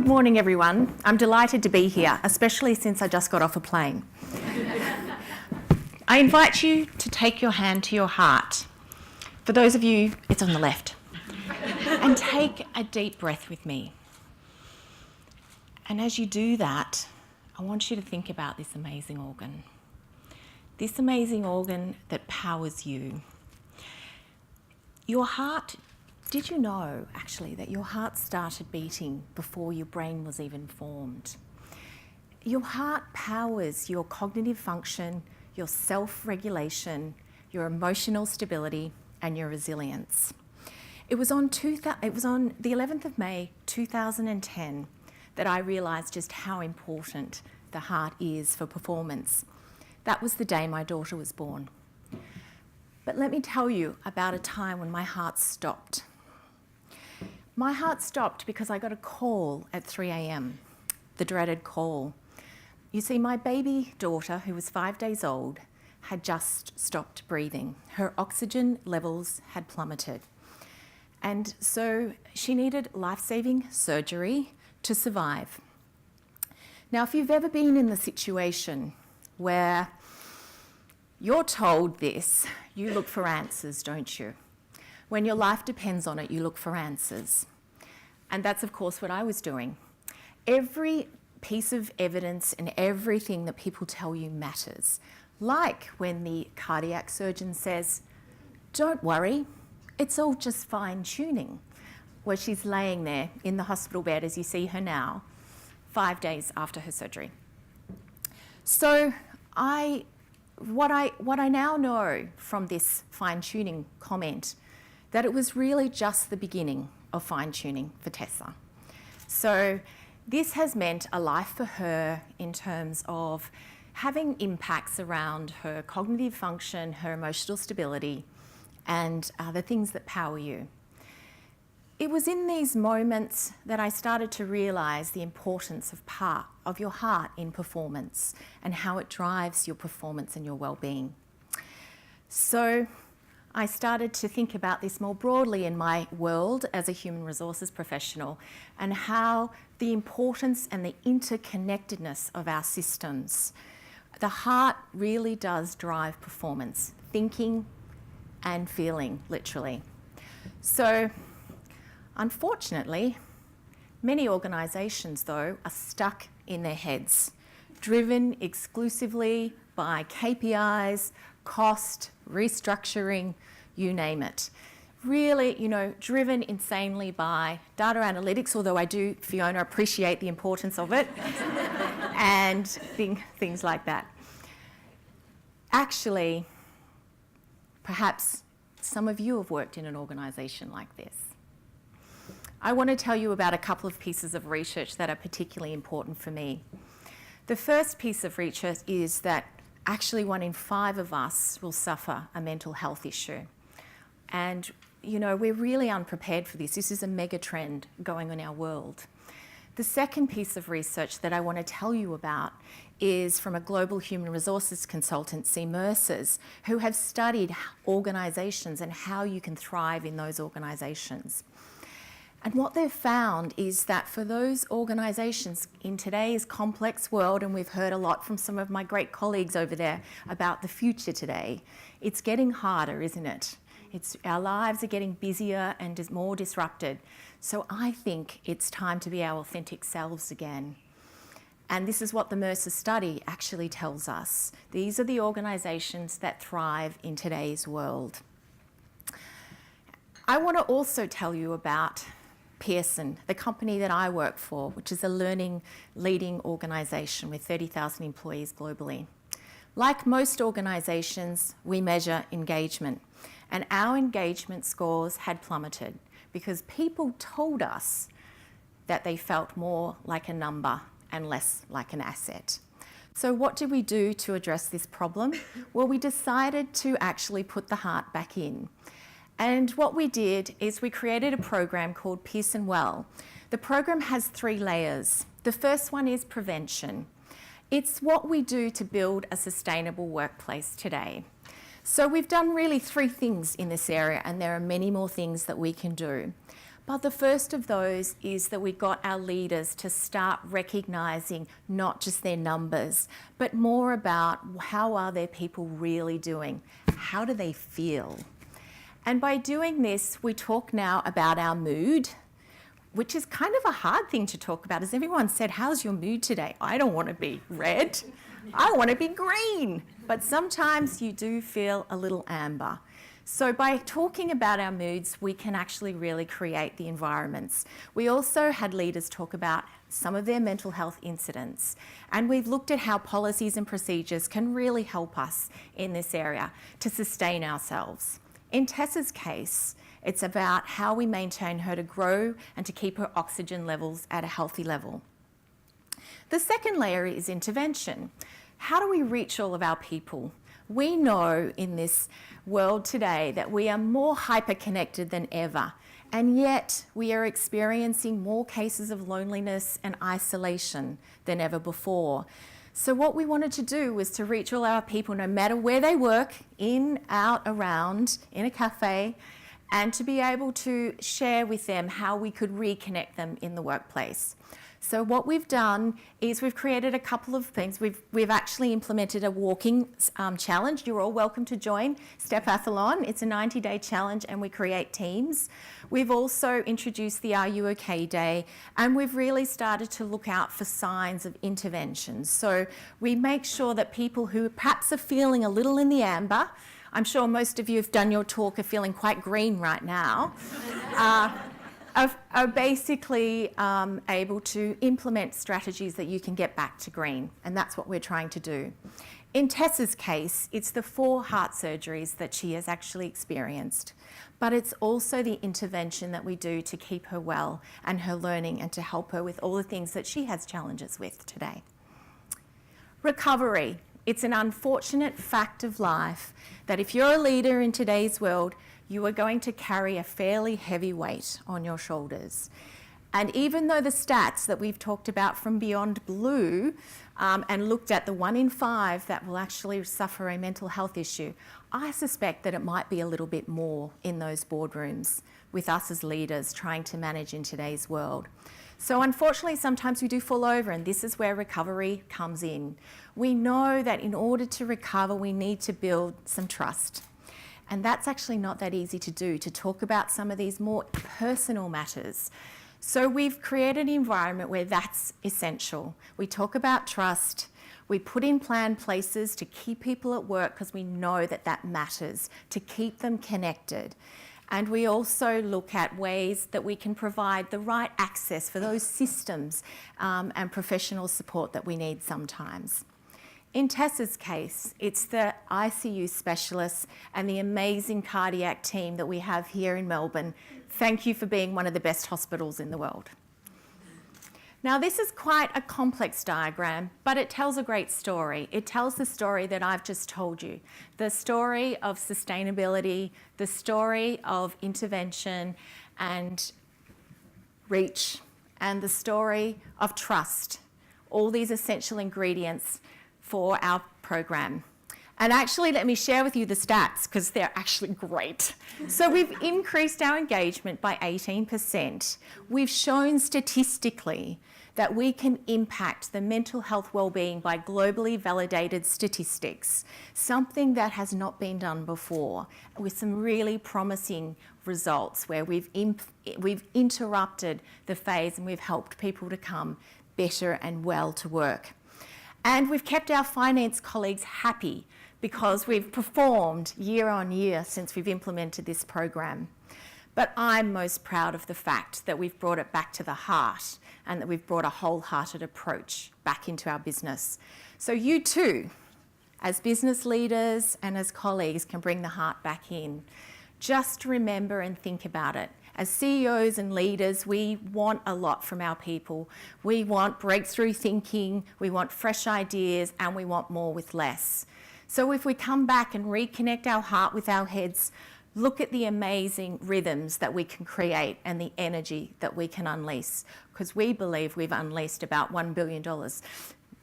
Good morning, everyone. I'm delighted to be here, especially since I just got off a plane. I invite you to take your hand to your heart. For those of you, it's on the left. And take a deep breath with me. And as you do that, I want you to think about this amazing organ. This amazing organ that powers you. Your heart, did you know actually that your heart started beating before your brain was even formed? Your heart powers your cognitive function, your self-regulation, your emotional stability, and your resilience. It was on the 11th of May 2010 that I realised just how important the heart is for performance. That was the day my daughter was born. But let me tell you about a time when my heart stopped. My heart stopped because I got a call at 3 a.m, the dreaded call. You see, my baby daughter, who was 5 days old, had just stopped breathing. Her oxygen levels had plummeted. And so she needed life-saving surgery to survive. Now, if you've ever been in the situation where you're told this, you look for answers, don't you? When your life depends on it, you look for answers. And that's, of course, what I was doing. Every piece of evidence and everything that people tell you matters. Like when the cardiac surgeon says, "Don't worry, it's all just fine-tuning," where she's laying there in the hospital bed, as you see her now, 5 days after her surgery. So what I now know from this fine-tuning comment, that it was really just the beginning of fine-tuning for Tessa. So this has meant a life for her in terms of having impacts around her cognitive function, her emotional stability, and the things that power you. It was in these moments that I started to realise the importance of your heart in performance and how it drives your performance and your well-being. So I started to think about this more broadly in my world as a human resources professional and how the importance and the interconnectedness of our systems. The heart really does drive performance, thinking and feeling, literally. So, unfortunately, many organisations, though, are stuck in their heads, driven exclusively by KPIs, cost, restructuring, you name it. Really, driven insanely by data analytics, although I do, Fiona, appreciate the importance of it, and things like that. Actually, perhaps some of you have worked in an organisation like this. I want to tell you about a couple of pieces of research that are particularly important for me. The first piece of research is that actually 1 in 5 of us will suffer a mental health issue. And, we're really unprepared for this. This is a mega trend going on in our world. The second piece of research that I want to tell you about is from a global human resources consultancy, Mercers, who have studied organisations and how you can thrive in those organisations. And what they've found is that for those organisations in today's complex world, and we've heard a lot from some of my great colleagues over there about the future today, it's getting harder, isn't it? Our lives are getting busier and more disrupted. So I think it's time to be our authentic selves again. And this is what the Mercer study actually tells us. These are the organisations that thrive in today's world. I want to also tell you about Pearson, the company that I work for, which is a leading organisation with 30,000 employees globally. Like most organisations, we measure engagement, and our engagement scores had plummeted because people told us that they felt more like a number and less like an asset. So what did we do to address this problem? Well, we decided to actually put the heart back in. And what we did is we created a program called Pearson Well. The program has 3 layers. The first one is prevention. It's what we do to build a sustainable workplace today. So we've done really 3 things in this area, and there are many more things that we can do. But the first of those is that we got our leaders to start recognising not just their numbers, but more about how are their people really doing? How do they feel? And by doing this, we talk now about our mood, which is kind of a hard thing to talk about. As everyone said, how's your mood today? I don't want to be red. I want to be green. But sometimes you do feel a little amber. So by talking about our moods, we can actually really create the environments. We also had leaders talk about some of their mental health incidents, and we've looked at how policies and procedures can really help us in this area to sustain ourselves. In Tessa's case, it's about how we maintain her to grow and to keep her oxygen levels at a healthy level. The second layer is intervention. How do we reach all of our people? We know in this world today that we are more hyper-connected than ever, and yet we are experiencing more cases of loneliness and isolation than ever before. So what we wanted to do was to reach all our people, no matter where they work, in, out, around, in a cafe, and to be able to share with them how we could reconnect them in the workplace. So what we've done is we've created a couple of things. We've actually implemented a walking challenge. You're all welcome to join Stepathlon. It's a 90-day challenge and we create teams. We've also introduced the Are You OK Day, and we've really started to look out for signs of intervention. So we make sure that people who perhaps are feeling a little in the amber, I'm sure most of you have done your talk, are feeling quite green right now, are basically able to implement strategies that you can get back to green, and that's what we're trying to do. In Tessa's case, it's the 4 heart surgeries that she has actually experienced, but it's also the intervention that we do to keep her well and her learning and to help her with all the things that she has challenges with today. Recovery. It's an unfortunate fact of life that if you're a leader in today's world, you are going to carry a fairly heavy weight on your shoulders. And even though the stats that we've talked about from Beyond Blue and looked at the 1 in 5 that will actually suffer a mental health issue, I suspect that it might be a little bit more in those boardrooms with us as leaders trying to manage in today's world. So unfortunately, sometimes we do fall over, and this is where recovery comes in. We know that in order to recover, we need to build some trust. And that's actually not that easy to do, to talk about some of these more personal matters. So we've created an environment where that's essential. We talk about trust. We put in planned places to keep people at work because we know that that matters, to keep them connected. And we also look at ways that we can provide the right access for those systems and professional support that we need sometimes. In Tessa's case, it's the ICU specialists and the amazing cardiac team that we have here in Melbourne. Thank you for being one of the best hospitals in the world. Now, this is quite a complex diagram, but it tells a great story. It tells the story that I've just told you, the story of sustainability, the story of intervention and reach, and the story of trust, all these essential ingredients for our program. And actually, let me share with you the stats because they're actually great. So we've increased our engagement by 18%. We've shown statistically that we can impact the mental health wellbeing by globally validated statistics, something that has not been done before, with some really promising results where we've interrupted the phase and we've helped people to come better and well to work. And we've kept our finance colleagues happy because we've performed year on year since we've implemented this program. But I'm most proud of the fact that we've brought it back to the heart and that we've brought a wholehearted approach back into our business. So you too, as business leaders and as colleagues, can bring the heart back in. Just remember and think about it. As CEOs and leaders, we want a lot from our people. We want breakthrough thinking, we want fresh ideas, and we want more with less. So if we come back and reconnect our heart with our heads, look at the amazing rhythms that we can create and the energy that we can unleash, because we believe we've unleashed about $1 billion.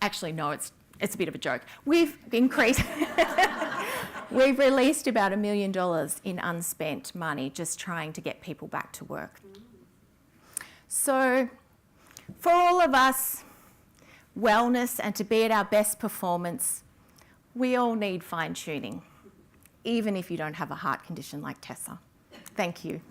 Actually, no, it's a bit of a joke. We've increased... We've released about $1 million in unspent money just trying to get people back to work. So for all of us, wellness and to be at our best performance, we all need fine-tuning, even if you don't have a heart condition like Tessa. Thank you.